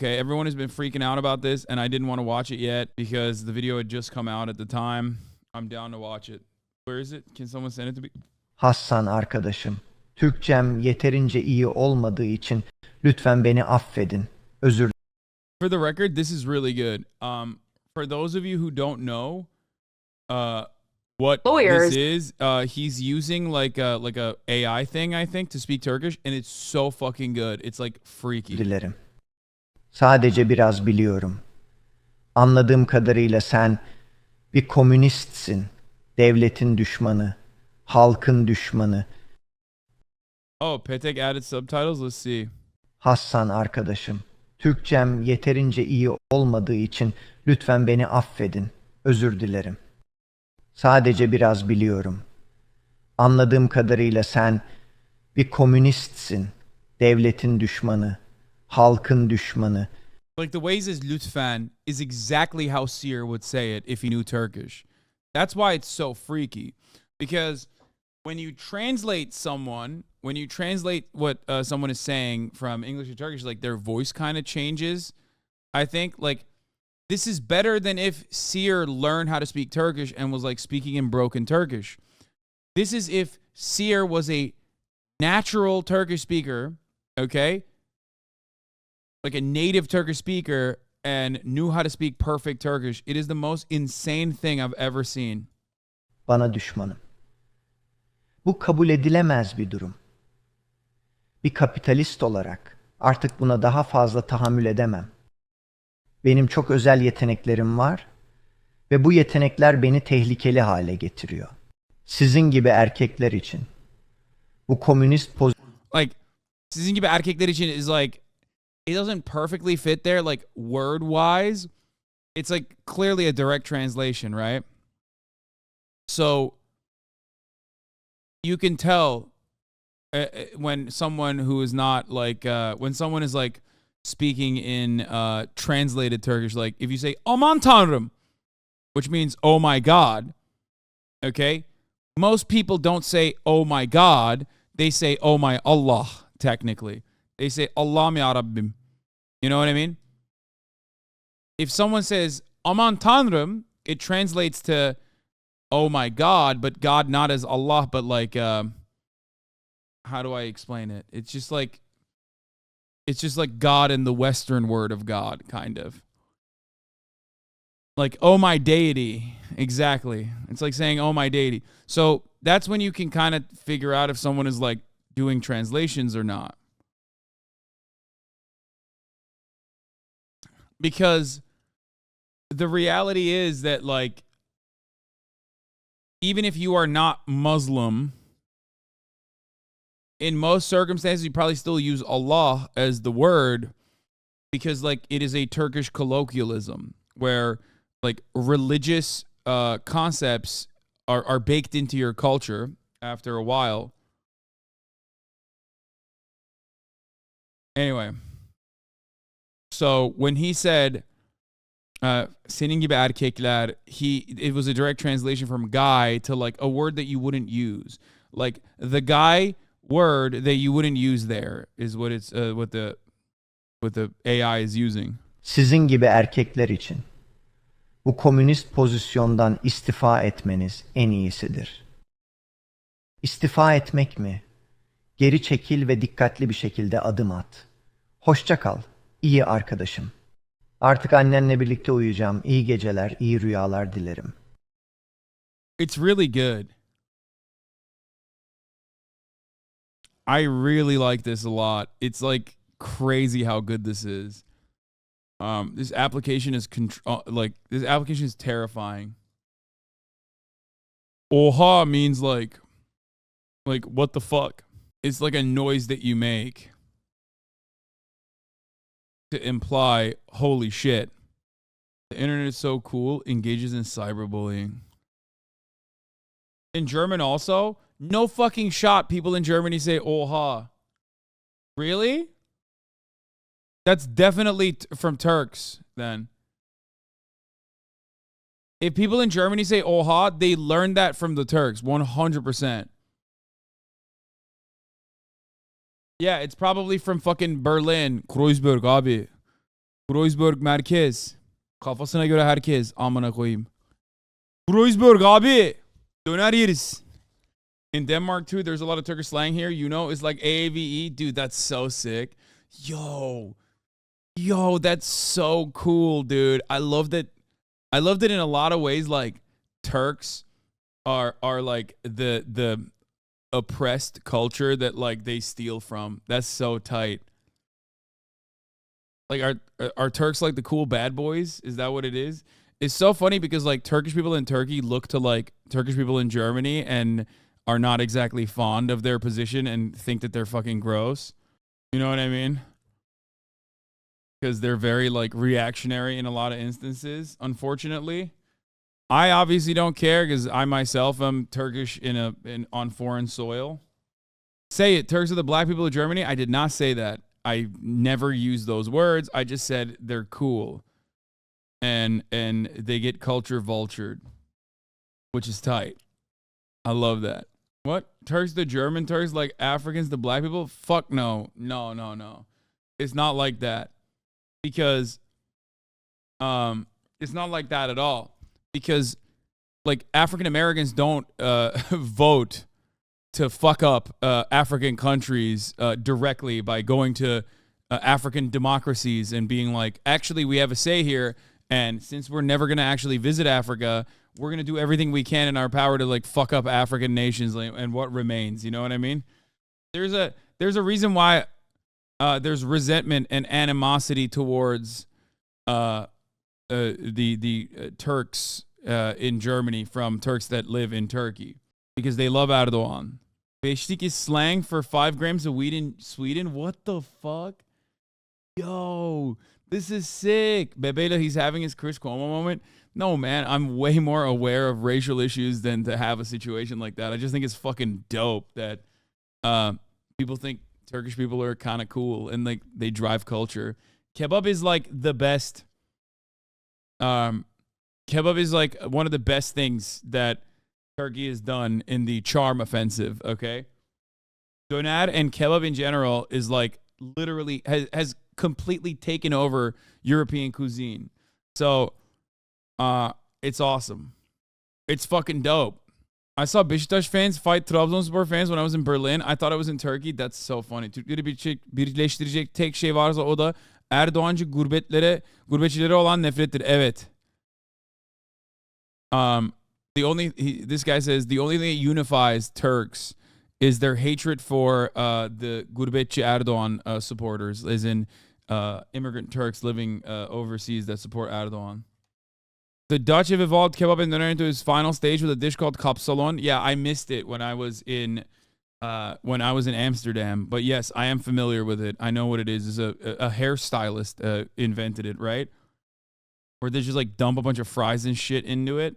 Okay, everyone has been freaking out about this, and I didn't want to watch it yet because the video had just come out at the time. I'm down to watch it. Where is it? Can someone send it to me? Hasan arkadaşım, Türkçem yeterince iyi olmadığı için lütfen beni affedin. Özür For the record, this is really good. For those of you who don't know, what Lawyers. this is, he's using like a AI thing, I think, to speak Turkish, and it's so fucking good. It's like freaky. dilerim. Sadece biraz biliyorum. Anladığım kadarıyla sen bir komünistsin. Devletin düşmanı, halkın düşmanı. Oh, Petek added subtitles. Let's see. Hasan arkadaşım, Türkçem yeterince iyi olmadığı için lütfen beni affedin. Özür dilerim. Sadece biraz biliyorum. Anladığım kadarıyla sen bir komünistsin. Devletin düşmanı, halkın düşmanı. Like the way he says lütfen is exactly how Seer would say it if he knew Turkish. That's why it's so freaky. Because when you translate what someone is saying from English to Turkish, like their voice kind of changes. I think like this is better than if Seer learned how to speak Turkish and was like speaking in broken Turkish. This is if Seer was a natural Turkish speaker, okay? Like a native Turkish speaker and knew how to speak perfect Turkish. It is the most insane thing I've ever seen. Bana düşmanım. Bu kabul edilemez bir durum. Bir kapitalist olarak artık buna daha fazla tahammül edemem. Benim çok özel yeteneklerim var ve bu yetenekler beni tehlikeli hale getiriyor. Sizin gibi erkekler için bu komünist Like sizin gibi erkekler için is like it doesn't perfectly fit there like word wise. It's like clearly a direct translation, right? So you can tell when someone who is not like when someone is like speaking in translated Turkish, like if you say aman tanrım, which means oh my god, okay, most people don't say oh my god, they say oh my Allah. Technically they say Allah'ım ya Rabbim, you know what I mean? If someone says aman tanrım, it translates to oh my god, but God not as Allah, but like how do I explain it? It's just like God in the Western word of God, kind of. Like, oh my deity. Exactly. It's like saying, oh my deity. So that's when you can kind of figure out if someone is like doing translations or not. Because the reality is that like, even if you are not Muslim, in most circumstances, you probably still use Allah as the word because like it is a Turkish colloquialism where like religious concepts are baked into your culture after a while. Anyway, so when he said senin gibi erkekler, it was a direct translation from guy to like a word that you wouldn't use. Like the guy word that you wouldn't use there is what it's what the AI is using. Sizin gibi erkekler için bu komünist pozisyondan istifa etmeniz en iyisidir. İstifa etmek mi? Geri çekil ve dikkatli bir şekilde adım at. Hoşça kal, iyi arkadaşım. Artık annenle birlikte uyuyacağım. İyi geceler, iyi rüyalar dilerim. It's really good. I really like this a lot. It's like crazy how good this is. This application is this application is terrifying. Oha means like what the fuck? It's like a noise that you make to imply holy shit. The internet is so cool, engages in cyberbullying. In German also, no fucking shot people in Germany say oha. Really? That's definitely from Turks then. If people in Germany say oha, they learned that from the Turks, 100%. Yeah, it's probably from fucking Berlin. Kreuzberg, abi. Kreuzberg merkez. Kafasına göre herkes. Amına koyayım. Kreuzberg abi. Döner yeriz. In Denmark too, there's a lot of Turkish slang here. You know, it's like AAVE. Dude, that's so sick. Yo, that's so cool, dude. I love that. I loved it in a lot of ways. Like Turks are like the oppressed culture that like they steal from. That's so tight. Like are Turks like the cool bad boys? Is that what it is? It's so funny because like Turkish people in Turkey look to like Turkish people in Germany and are not exactly fond of their position and think that they're fucking gross. You know what I mean? Because they're very like reactionary in a lot of instances, unfortunately. I obviously don't care because I myself am Turkish on foreign soil. Say it, Turks are the black people of Germany. I did not say that. I never used those words. I just said they're cool. And they get culture vultured, which is tight. I love that. What? Turks the German Turks like Africans the black people? Fuck no. No. It's not like that. Because it's not like that at all. Because like African Americans don't vote to fuck up African countries directly by going to African democracies and being like, actually, we have a say here. And since we're never going to actually visit Africa, we're going to do everything we can in our power to like fuck up African nations and what remains. You know what I mean? There's a reason why there's resentment and animosity towards the Turks in Germany from Turks that live in Turkey because they love Erdogan. Beşlik is slang for 5 grams of weed in Sweden. What the fuck? Yo, this is sick. Bebela, he's having his Chris Cuomo moment. No, man, I'm way more aware of racial issues than to have a situation like that. I just think it's fucking dope that people think Turkish people are kind of cool and like they drive culture. Kebab is like the best. Kebab is like one of the best things that Turkey has done in the charm offensive. Okay, Doner and kebab in general is like literally has completely taken over European cuisine. So, it's awesome. It's fucking dope. I saw Beşiktaş fans fight Trabzonspor fans when I was in Berlin. I thought I was in Turkey. That's so funny. Türkleri birleştirecek tek şey varsa o da Erdoğancı gurbetçilere olan nefrettir. Evet. This guy says the only thing that unifies Turks is their hatred for the gurbetçi Erdoğan supporters, as in immigrant Turks living overseas that support Erdoğan. The Dutch have evolved kebab and döner into its final stage with a dish called kapsalon. Yeah, I missed it when I was in Amsterdam. But yes, I am familiar with it. I know what it is. It's a hairstylist invented it, right? Where they just like dump a bunch of fries and shit into it.